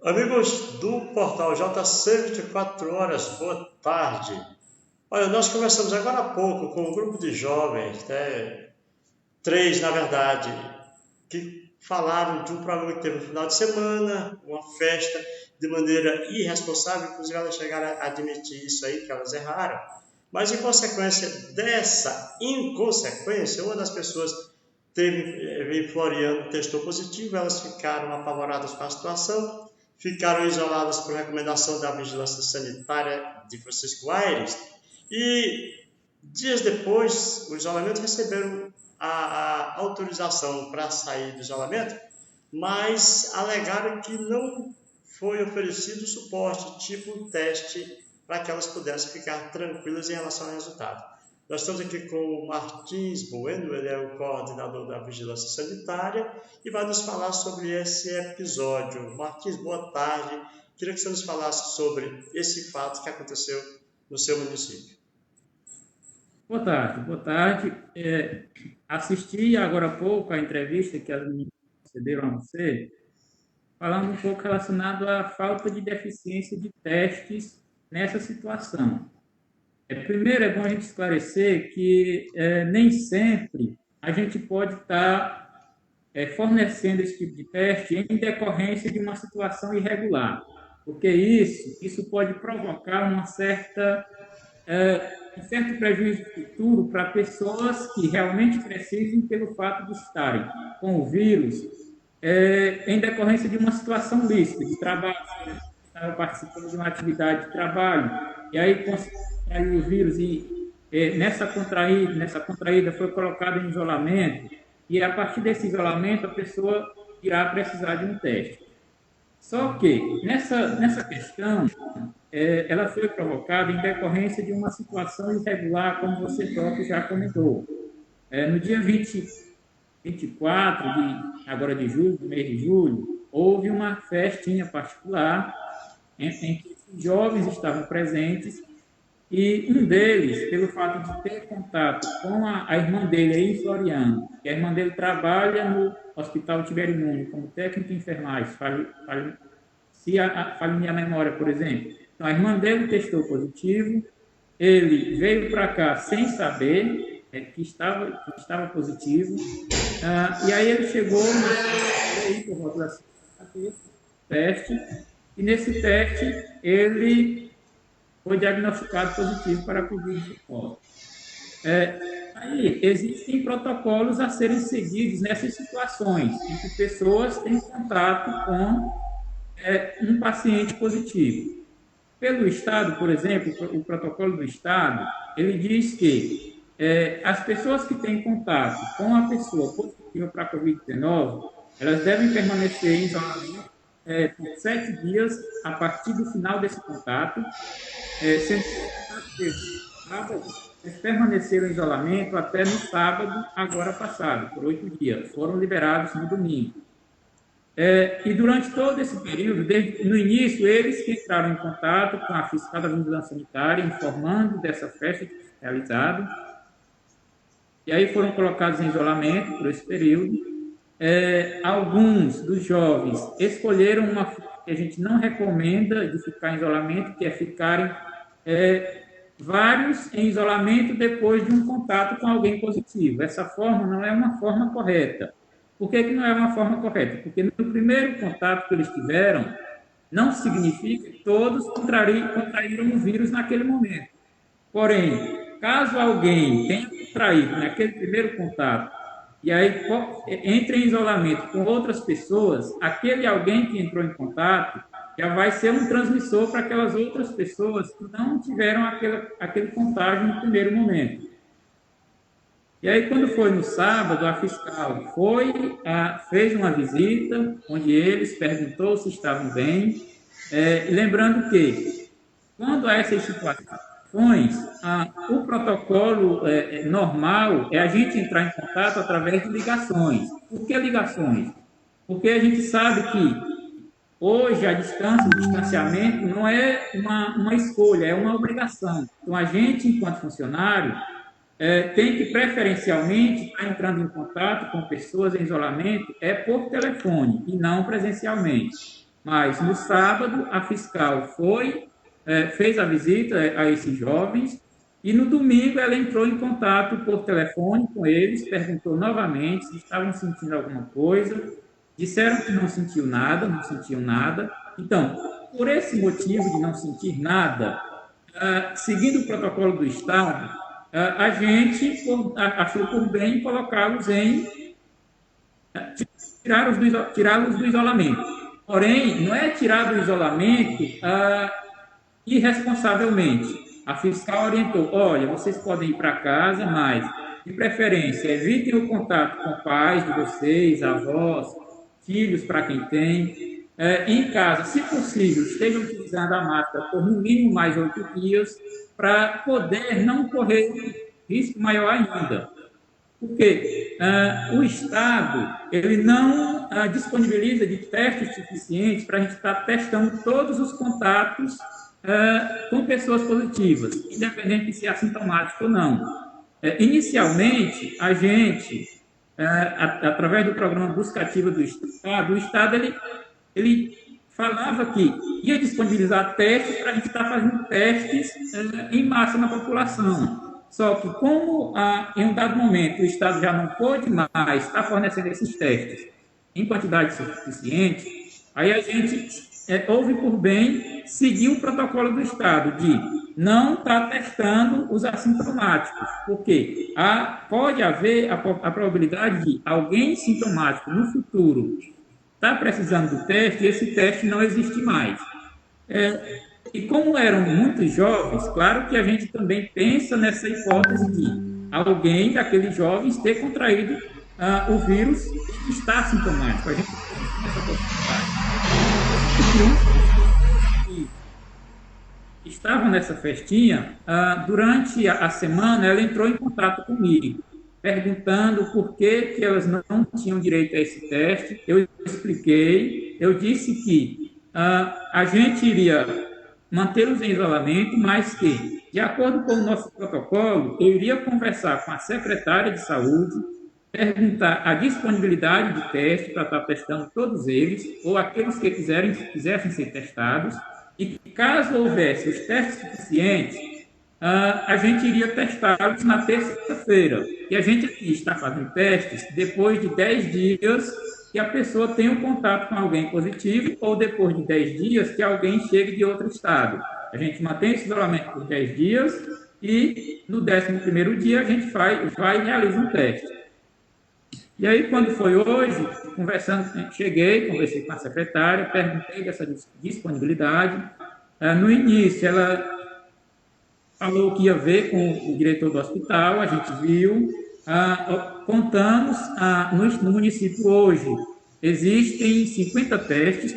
Amigos do portal JC 24 horas, boa tarde. Olha, nós conversamos agora há pouco com um grupo de jovens, né, três na verdade, que falaram de um problema que teve no final de semana, uma festa, de maneira irresponsável, inclusive elas chegaram a admitir isso aí, que elas erraram. Mas em consequência dessa inconsequência, uma das pessoas teve Floriano, testou positivo, elas ficaram apavoradas com a situação, ficaram isoladas por recomendação da Vigilância Sanitária de Francisco Aires e dias depois, o isolamento receberam a autorização para sair do isolamento, mas alegaram que não foi oferecido suporte, tipo um teste, para que elas pudessem ficar tranquilas em relação ao resultado. Nós estamos aqui com o Martins Bueno, ele é o coordenador da Vigilância Sanitária e vai nos falar sobre esse episódio. Martins, boa tarde. Queria que você nos falasse sobre esse fato que aconteceu no seu município. Boa tarde, boa tarde. Assisti agora há pouco a entrevista que as meninas concederam a você, falando um pouco relacionado à falta de deficiência de testes nessa situação. Primeiro, é bom a gente esclarecer que nem sempre a gente pode estar fornecendo esse tipo de teste em decorrência de uma situação irregular, porque isso pode provocar um certo prejuízo futuro para pessoas que realmente precisem pelo fato de estarem com o vírus em decorrência de uma situação lícita de trabalho, estava participando de uma atividade de trabalho, e aí contraiu o vírus e nessa contraída foi colocada em isolamento, e a partir desse isolamento a pessoa irá precisar de um teste. Só que nessa questão, ela foi provocada em decorrência de uma situação irregular, como você próprio já comentou. No dia 24 agora de julho, do mês de julho, houve uma festinha particular em que os jovens estavam presentes e um deles, pelo fato de ter contato com a irmã dele aí em Floriano, que a irmã dele trabalha no Hospital Tibério Nunes como técnica de enfermagem, se falha minha memória, por exemplo. Então, a irmã dele testou positivo, ele veio para cá sem saber que estava positivo, e aí ele chegou por volta da teste, e nesse teste ele foi diagnosticado positivo para a Covid-19. Aí existem protocolos a serem seguidos nessas situações, em que pessoas têm contato com um paciente positivo. Pelo Estado, por exemplo, o protocolo do Estado, ele diz que as pessoas que têm contato com a pessoa positiva para a Covid-19, elas devem permanecer em isolamento por 7 dias a partir do final desse contato, sendo que eles permaneceram em isolamento até no sábado, agora passado, por 8 dias. Foram liberados no domingo. E durante todo esse período, no início, eles que entraram em contato com a fiscal da Vigilância Sanitária, informando dessa festa realizada, e aí foram colocados em isolamento por esse período. Alguns dos jovens escolheram uma forma que a gente não recomenda de ficar em isolamento, que é ficarem vários em isolamento depois de um contato com alguém positivo. Essa forma não é uma forma correta. Por que não é uma forma correta? Porque no primeiro contato que eles tiveram, não significa que todos contraíram o vírus naquele momento. Porém, caso alguém tenha contraído naquele primeiro contato, e aí entre em isolamento com outras pessoas, aquele alguém que entrou em contato já vai ser um transmissor para aquelas outras pessoas que não tiveram aquele contágio no primeiro momento. E aí, quando foi no sábado, a fiscal fez uma visita, onde eles perguntou se estavam bem, lembrando que, quando há essas situações, o protocolo normal é a gente entrar em contato através de ligações. Por que ligações? Porque a gente sabe que hoje a distância, o distanciamento não é uma escolha, é uma obrigação. Então, a gente, enquanto funcionário, tem que preferencialmente estar entrando em contato com pessoas em isolamento por telefone e não presencialmente. Mas no sábado, a fiscal fez a visita a esses jovens e no domingo ela entrou em contato por telefone com eles, perguntou novamente se estavam sentindo alguma coisa, disseram que não sentiu nada, não sentiam nada. Então, por esse motivo de não sentir nada, seguindo o protocolo do Estado, a gente achou por bem colocá-los tirá-los do isolamento. Porém, não é tirar do isolamento irresponsavelmente. A fiscal orientou: olha, vocês podem ir para casa, mas, de preferência, evitem o contato com pais de vocês, avós, filhos para quem tem. Em casa, se possível, estejam utilizando a máscara por no mínimo mais 8 dias, para poder não correr risco maior ainda. Porque o Estado ele não disponibiliza de testes suficientes para a gente estar testando todos os contatos com pessoas positivas, independente de ser assintomático ou não. Inicialmente, a gente, através do programa Buscativa do Estado, o Estado ele falava que ia disponibilizar testes para a gente estar fazendo testes em massa na população. Só que, como em um dado momento o Estado já não pôde mais estar fornecendo esses testes em quantidade suficiente, aí a gente houve por bem seguir o protocolo do Estado de não estar testando os assintomáticos, porque pode haver a probabilidade de alguém sintomático no futuro estar precisando do teste e esse teste não existe mais. E como eram muitos jovens, claro que a gente também pensa nessa hipótese de alguém daqueles jovens ter contraído o vírus e estar sintomático. A gente pensa nessa possibilidade. E estavam nessa festinha, durante a semana ela entrou em contato comigo, perguntando por que elas não tinham direito a esse teste. Eu expliquei, eu disse que a gente iria mantê-los em isolamento, mas que, de acordo com o nosso protocolo, eu iria conversar com a secretária de saúde, perguntar a disponibilidade de teste para estar testando todos eles, ou aqueles que quisessem ser testados, e que, caso houvesse os testes suficientes, a gente iria testá-los na terça-feira. E a gente aqui está fazendo testes depois de 10 dias que a pessoa tem um contato com alguém positivo ou depois de 10 dias que alguém chegue de outro estado. A gente mantém esse isolamento por 10 dias e no 11º dia a gente vai e realiza um teste. E aí, quando foi hoje, conversei com a secretária, perguntei dessa disponibilidade. No início, ela falou que ia ver com o diretor do hospital, a gente viu, contamos, no município hoje existem 50 testes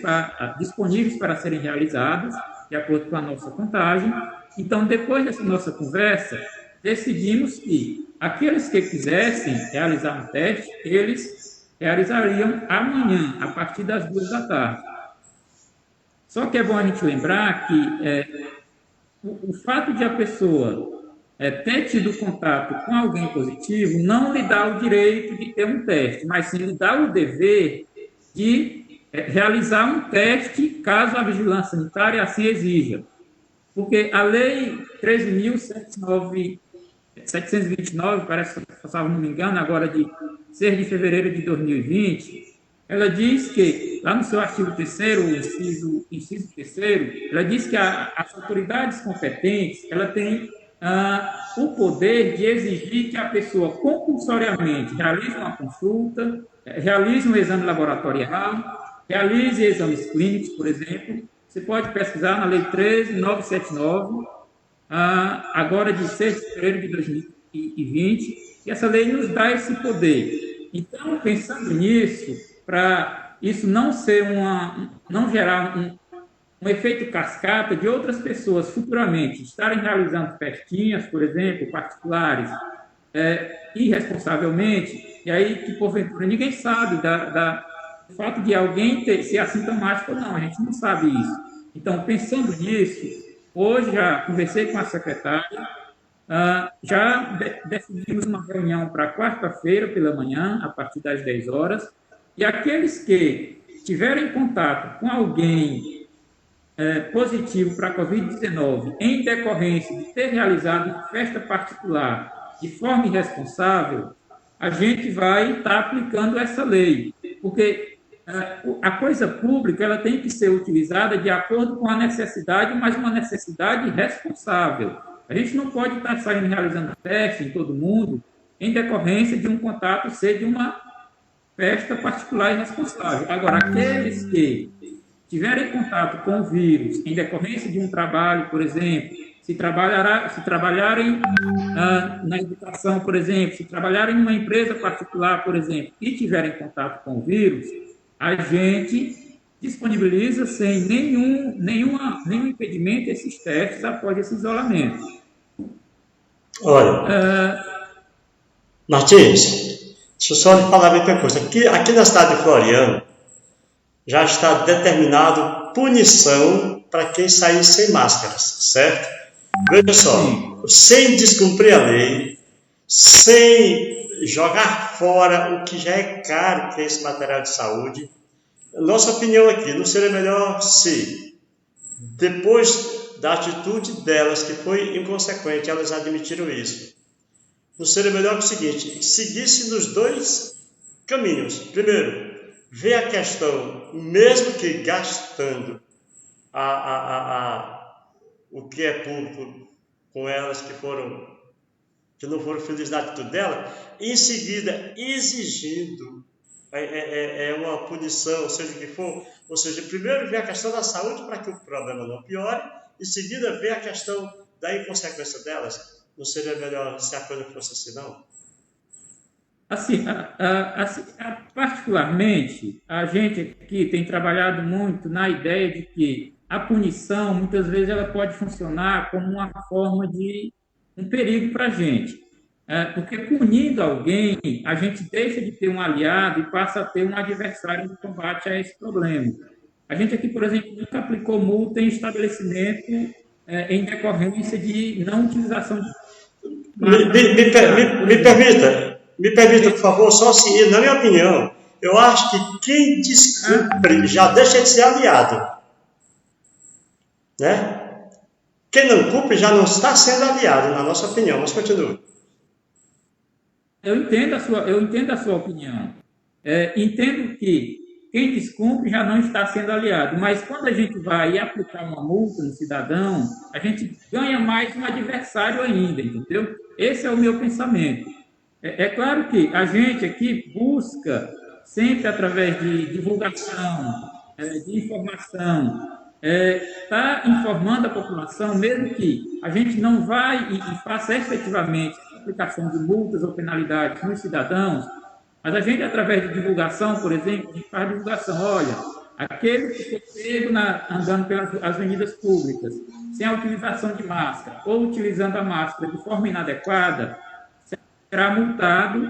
disponíveis para serem realizados, de acordo com a nossa contagem. Então, depois dessa nossa conversa, decidimos que aqueles que quisessem realizar um teste, eles realizariam amanhã, a partir das 2 da tarde. Só que é bom a gente lembrar que o fato de a pessoa ter tido contato com alguém positivo não lhe dá o direito de ter um teste, mas sim lhe dá o dever de realizar um teste caso a vigilância sanitária assim exija. Porque a Lei 13.729, parece que, se não me engano, agora de 6 de fevereiro de 2020, ela diz que, lá no seu artigo 3º, inciso 3º, ela diz que as autoridades competentes, ela tem o poder de exigir que a pessoa compulsoriamente realize uma consulta, realize um exame laboratorial, realize exames clínicos, por exemplo. Você pode pesquisar na Lei 13.979, agora de 6 de fevereiro de 2020, e essa lei nos dá esse poder. Então, pensando nisso, para isso não gerar um efeito cascata de outras pessoas futuramente estarem realizando festinhas, por exemplo, particulares, irresponsavelmente, e aí que, porventura, ninguém sabe do fato de alguém ser assintomático ou não, a gente não sabe isso. Então, pensando nisso, hoje já conversei com a secretária, já definimos uma reunião para quarta-feira pela manhã, a partir das 10 horas, e aqueles que tiver em contato com alguém positivo para a Covid-19 em decorrência de ter realizado uma festa particular de forma irresponsável, a gente vai estar aplicando essa lei, porque a coisa pública ela tem que ser utilizada de acordo com a necessidade, mas uma necessidade responsável. A gente não pode estar saindo realizando festa em todo mundo em decorrência de um contato ser de uma festa particular e responsável. Agora, aqueles que tiverem contato com o vírus em decorrência de um trabalho, por exemplo, se trabalharem na educação, por exemplo, se trabalharem em uma empresa particular, por exemplo, e tiverem contato com o vírus, a gente disponibiliza sem nenhum impedimento esses testes após esse isolamento. Olha, Martins, deixa eu só lhe falar outra coisa. Aqui na cidade de Floriano, já está determinado punição para quem sair sem máscaras, certo? Veja só, sem descumprir a lei, sem jogar fora o que já é caro, que é esse material de saúde. Nossa opinião aqui, não seria melhor se, depois da atitude delas, que foi inconsequente, elas admitiram isso, não seria melhor que o seguinte, seguisse nos dois caminhos. Primeiro, ver a questão, mesmo que gastando o que é público com elas que não foram felizes na atitude dela, em seguida exigindo uma punição, seja o que for, ou seja, primeiro ver a questão da saúde para que o problema não piore, em seguida ver a questão da inconsequência delas. Não seria melhor se a coisa fosse assim, não? Assim, particularmente, a gente aqui tem trabalhado muito na ideia de que a punição, muitas vezes, ela pode funcionar como uma forma de um perigo para a gente. Porque punindo alguém, a gente deixa de ter um aliado e passa a ter um adversário no combate a esse problema. A gente aqui, por exemplo, nunca aplicou multa em estabelecimento em decorrência de não utilização de... Me permita, por favor, só se, na minha opinião, eu acho que quem descumpre já deixa de ser aliado. Né? Quem não cumpre já não está sendo aliado, na nossa opinião, mas continue. Eu entendo a sua opinião. Entendo que quem descumpre já não está sendo aliado, mas quando a gente vai aplicar uma multa no cidadão, a gente ganha mais um adversário ainda, entendeu? Esse é o meu pensamento. É claro que a gente aqui busca, sempre através de divulgação, de informação, está informando a população, mesmo que a gente não vai e faça efetivamente a aplicação de multas ou penalidades nos cidadãos, mas a gente, através de divulgação, por exemplo, a gente faz divulgação, olha, aquele que foi pego andando pelas avenidas públicas, sem a utilização de máscara, ou utilizando a máscara de forma inadequada, será multado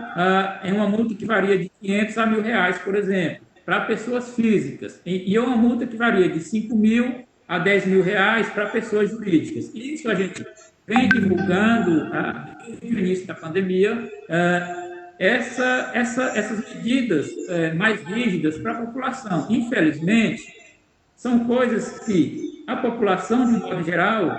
em uma multa que varia de 500 a R$1.000, por exemplo, para pessoas físicas, e uma multa que varia de 5.000 a R$10.000 para pessoas jurídicas. Isso a gente vem divulgando desde o início da pandemia, essas medidas mais rígidas para a população. Infelizmente, são coisas que a população, de um modo geral,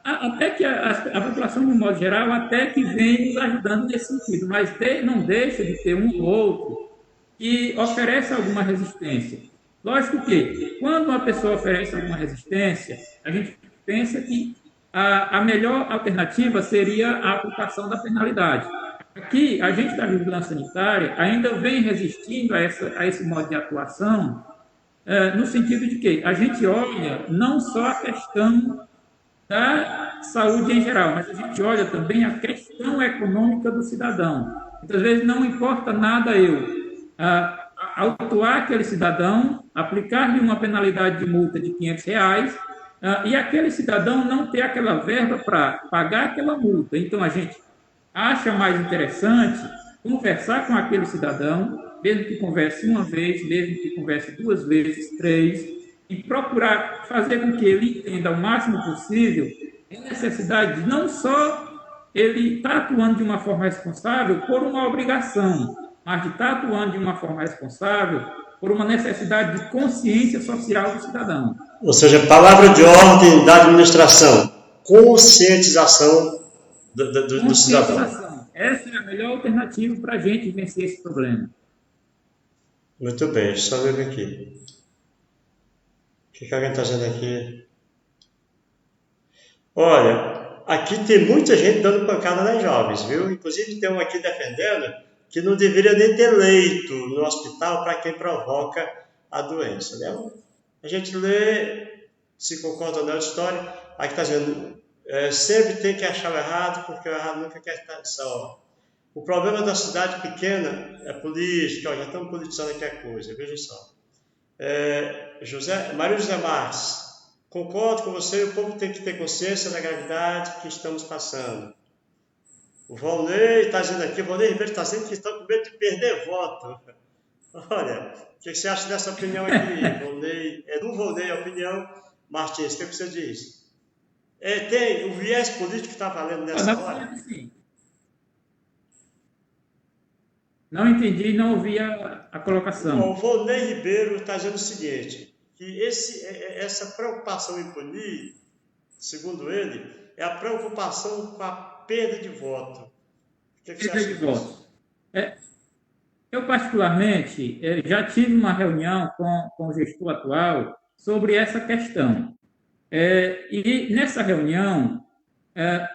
até que a população, de um modo geral, até que vem nos ajudando nesse sentido, mas não deixa de ter um ou outro que oferece alguma resistência. Lógico que, quando uma pessoa oferece alguma resistência, a gente pensa que a melhor alternativa seria a aplicação da penalidade. Aqui, a gente da vigilância sanitária ainda vem resistindo a esse modo de atuação, no sentido de que a gente olha não só a questão da saúde em geral, mas a gente olha também a questão econômica do cidadão. Muitas vezes não importa nada autuar aquele cidadão, aplicar-lhe uma penalidade de multa de R$500, e aquele cidadão não ter aquela verba para pagar aquela multa. Então, a gente acha mais interessante conversar com aquele cidadão, mesmo que converse uma vez, mesmo que converse 2 vezes, 3, e procurar fazer com que ele entenda o máximo possível a necessidade de não só ele estar atuando de uma forma responsável por uma obrigação, mas de estar atuando de uma forma responsável por uma necessidade de consciência social do cidadão. Ou seja, palavra de ordem da administração, conscientização do cidadão. Essa é a melhor alternativa para a gente vencer esse problema. Muito bem, deixa eu só ver aqui. O que alguém está dizendo aqui? Olha, aqui tem muita gente dando pancada nas jovens, viu? Inclusive tem um aqui defendendo que não deveria nem ter leito no hospital para quem provoca a doença, né? A gente lê, se concorda ou não a história, aqui está dizendo, sempre tem que achar o errado, porque o errado nunca quer estar só. O problema da cidade pequena é política, já estamos politizando aqui a coisa, veja só. Maria José Marques, concordo com você, o povo tem que ter consciência da gravidade que estamos passando. O Volney está dizendo aqui, o Volney Ribeiro está dizendo que estão com medo de perder voto. Olha, o que você acha dessa opinião aqui, Volney? É do Volney a opinião. Martins, o que você diz? Tem o viés político que está valendo nessa hora? Não entendi, não ouvi a colocação. O Volney Ribeiro está dizendo o seguinte, que essa preocupação em punir, segundo ele, é a preocupação com a perda de voto. O que você acha disso? Perda de voto. Eu, particularmente, já tive uma reunião com o gestor atual sobre essa questão. E nessa reunião,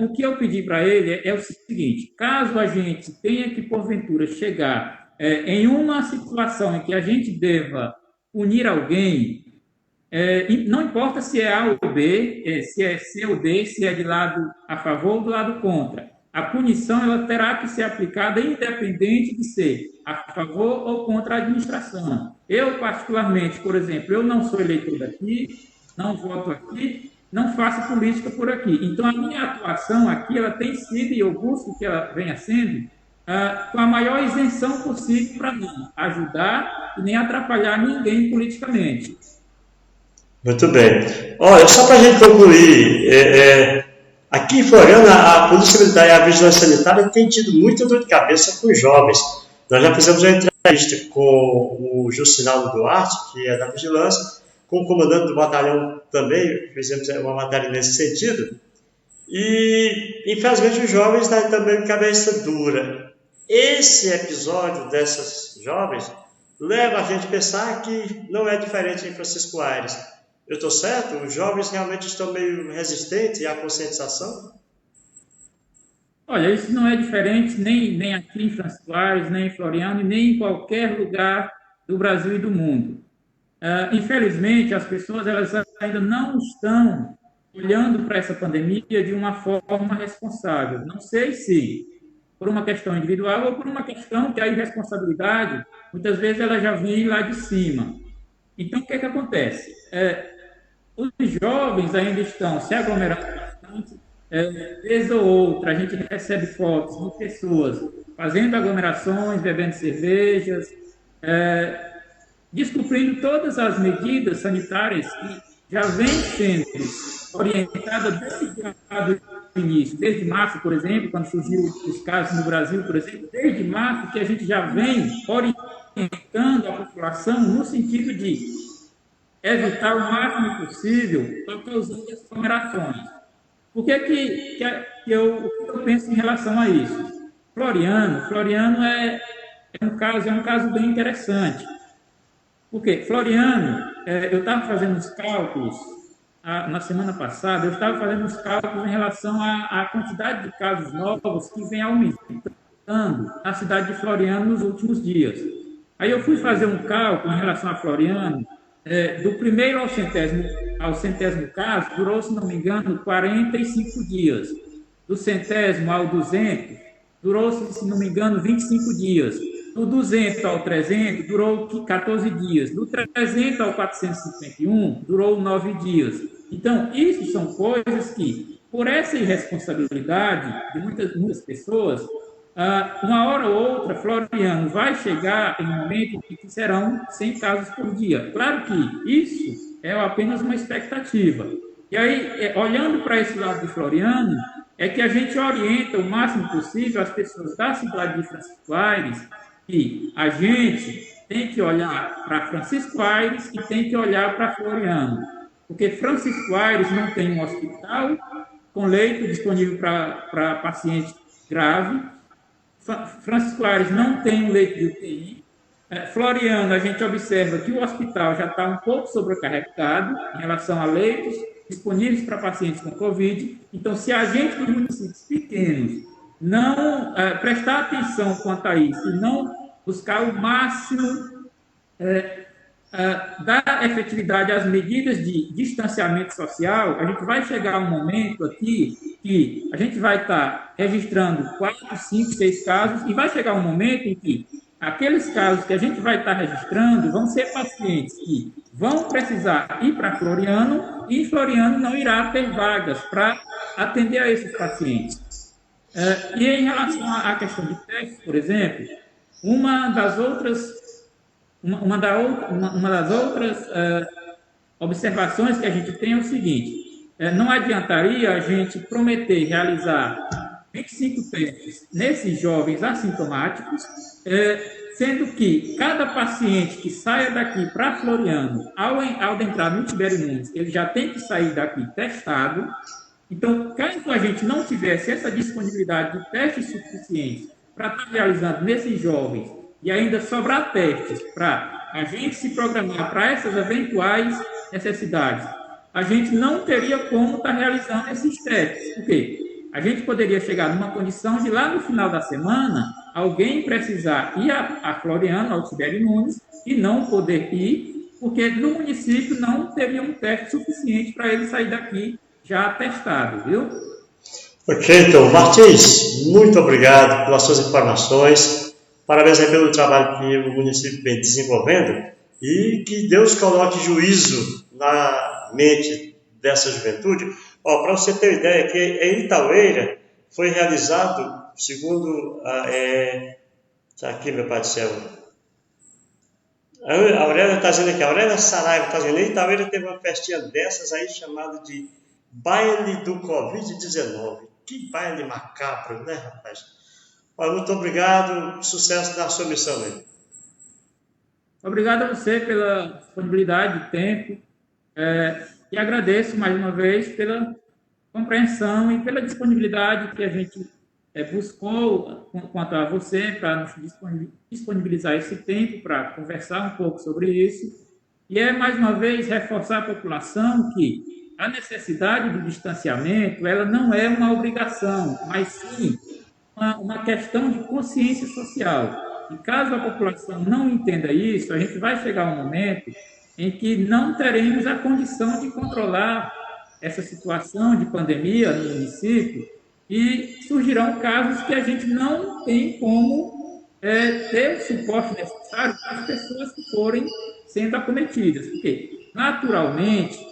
o que eu pedi para ele é o seguinte, caso a gente tenha que, porventura, chegar em uma situação em que a gente deva punir alguém, não importa se é A ou B, se é C ou D, se é de lado a favor ou do lado contra. A punição ela terá que ser aplicada independente de ser a favor ou contra a administração. Eu, particularmente, por exemplo, eu não sou eleitor daqui, não voto aqui, não faço política por aqui. Então, a minha atuação aqui ela tem sido, e eu busco que ela venha sendo, com a maior isenção possível para não ajudar e nem atrapalhar ninguém politicamente. Muito bem. Olha, só para a gente concluir, aqui em Floriana, a Polícia Militar e a Vigilância Sanitária têm tido muita dor de cabeça com os jovens. Nós já fizemos uma entrevista com o Juscinaldo Duarte, que é da Vigilância, com o comandante do batalhão também, fizemos uma matéria nesse sentido. E, infelizmente, os jovens estão também com cabeça dura. Esse episódio dessas jovens leva a gente a pensar que não é diferente em Francisco Aires. Eu estou certo? Os jovens realmente estão meio resistentes à conscientização? Olha, isso não é diferente nem aqui em Francisco Aires, nem em Floriano, nem em qualquer lugar do Brasil e do mundo. Infelizmente, as pessoas elas ainda não estão olhando para essa pandemia de uma forma responsável. Não sei se por uma questão individual ou por uma questão que a irresponsabilidade, muitas vezes, ela já vem lá de cima. Então, o que é que acontece? Os jovens ainda estão se aglomerando bastante, vez ou outra, a gente recebe fotos de pessoas fazendo aglomerações, bebendo cervejas, descumprindo todas as medidas sanitárias que já vêm sendo orientadas desde o início, desde março, por exemplo, quando surgiu os casos no Brasil, por exemplo, desde março que a gente já vem orientando a população no sentido de evitar o máximo possível para causar as aglomerações. O que eu penso em relação a isso? Floriano é um caso bem interessante. Porque Floriano, eu estava fazendo os cálculos, na semana passada, eu estava fazendo os cálculos em relação à quantidade de casos novos que vem aumentando na cidade de Floriano nos últimos dias. Aí eu fui fazer um cálculo em relação a Floriano, do primeiro ao centésimo caso, durou, se não me engano, 45 dias. Do centésimo ao 200, durou, se não me engano, 25 dias. Do 200 ao 300, durou 14 dias. Do 300 ao 451, durou 9 dias. Então, isso são coisas que, por essa irresponsabilidade de muitas pessoas, uma hora ou outra, Floriano vai chegar em um momento em que serão 100 casos por dia. Claro que isso é apenas uma expectativa. E aí, olhando para esse lado de Floriano, é que a gente orienta o máximo possível as pessoas da cidade de Francisco Aires que a gente tem que olhar para Francisco Aires e tem que olhar para Floriano, porque Francisco Aires não tem um hospital com leito disponível para paciente grave, Francisco Aires não tem um leito de UTI, Floriano, a gente observa que o hospital já está um pouco sobrecarregado em relação a leitos disponíveis para pacientes com Covid. Então, se a gente dos municípios pequenos não prestar atenção quanto a isso e não buscar o máximo dar efetividade às medidas de distanciamento social, a gente vai chegar a um momento aqui que a gente vai estar registrando 4, 5, 6 casos e vai chegar um momento em que aqueles casos que a gente vai estar registrando vão ser pacientes que vão precisar ir para Floriano e em Floriano não irá ter vagas para atender a esses pacientes. E em relação à questão de testes, por exemplo, uma das outras observações que a gente tem é o seguinte: não adiantaria a gente prometer realizar 25 testes nesses jovens assintomáticos, sendo que cada paciente que saia daqui para Floriano, ao entrar no Tibério Nunes, ele já tem que sair daqui testado. Então, caso a gente não tivesse essa disponibilidade de testes suficientes para estar realizando nesses jovens e ainda sobrar testes para a gente se programar para essas eventuais necessidades, a gente não teria como estar realizando esses testes. Por quê? A gente poderia chegar numa condição de lá no final da semana alguém precisar ir a Floriano, ao Tibério Nunes, e não poder ir, porque no município não teria um teste suficiente para ele sair daqui já testado, viu? Ok, então, Martins, muito obrigado pelas suas informações. Parabéns aí pelo trabalho que o município vem desenvolvendo e que Deus coloque juízo na mente dessa juventude. Para você ter uma ideia, que em Itaueira foi realizado, segundo tá aqui, meu pai do céu, a Aurélia está dizendo aqui, a Aurélia Saraiva está dizendo, em Itaueira teve uma festinha dessas aí chamada de Baile do Covid-19. Que baile macabro, né, rapaz? Olha, muito obrigado, sucesso na sua missão aí. Obrigado a você pela disponibilidade de tempo e agradeço mais uma vez pela compreensão e pela disponibilidade que a gente buscou quanto a você para nos disponibilizar esse tempo para conversar um pouco sobre isso. E mais uma vez, reforçar a população que a necessidade do distanciamento ela não é uma obrigação, mas sim uma questão de consciência social. E caso a população não entenda isso, a gente vai chegar a um momento em que não teremos a condição de controlar essa situação de pandemia no município e surgirão casos que a gente não tem como ter o suporte necessário para as pessoas que forem sendo acometidas. Porque, naturalmente,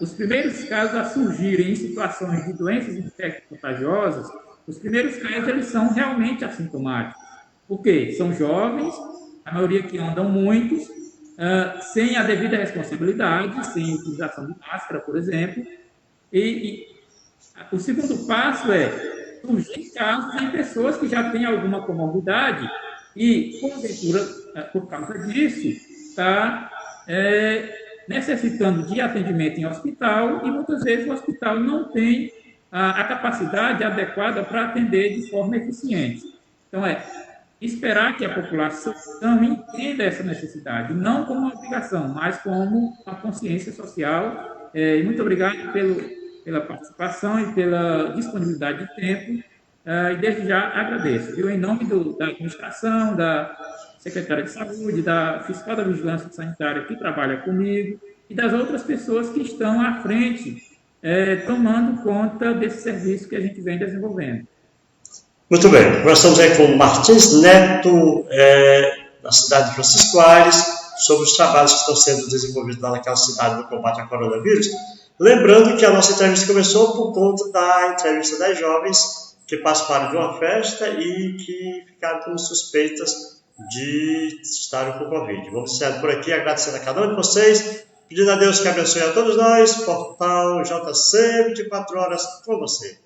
os primeiros casos a surgirem em situações de doenças infecto-contagiosas, os primeiros casos eles são realmente assintomáticos. Por quê? São jovens, a maioria que andam muitos, sem a devida responsabilidade, sem utilização de máscara, por exemplo. E o segundo passo é surgir casos em pessoas que já têm alguma comorbidade e, porventura, por causa disso, está necessitando de atendimento em hospital e muitas vezes o hospital não tem a capacidade adequada para atender de forma eficiente. Então, esperar que a população entenda essa necessidade, não como uma obrigação, mas como uma consciência social. Muito obrigado pela participação e pela disponibilidade de tempo, e desde já agradeço. Eu, em nome da administração, da secretária de saúde, da fiscal da vigilância sanitária que trabalha comigo e das outras pessoas que estão à frente, tomando conta desse serviço que a gente vem desenvolvendo. Muito bem, nós estamos aí com o Martins Neto, da cidade de Francisco Aires, sobre os trabalhos que estão sendo desenvolvidos lá naquela cidade no combate ao coronavírus. Lembrando que a nossa entrevista começou por conta da entrevista das jovens que participaram de uma festa e que ficaram com suspeitas de estarem com Covid. Vamos encerrar por aqui, agradecendo a cada um de vocês, pedindo a Deus que abençoe a todos nós. Portal JC, 24 horas com você.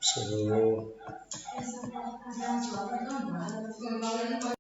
Senhor.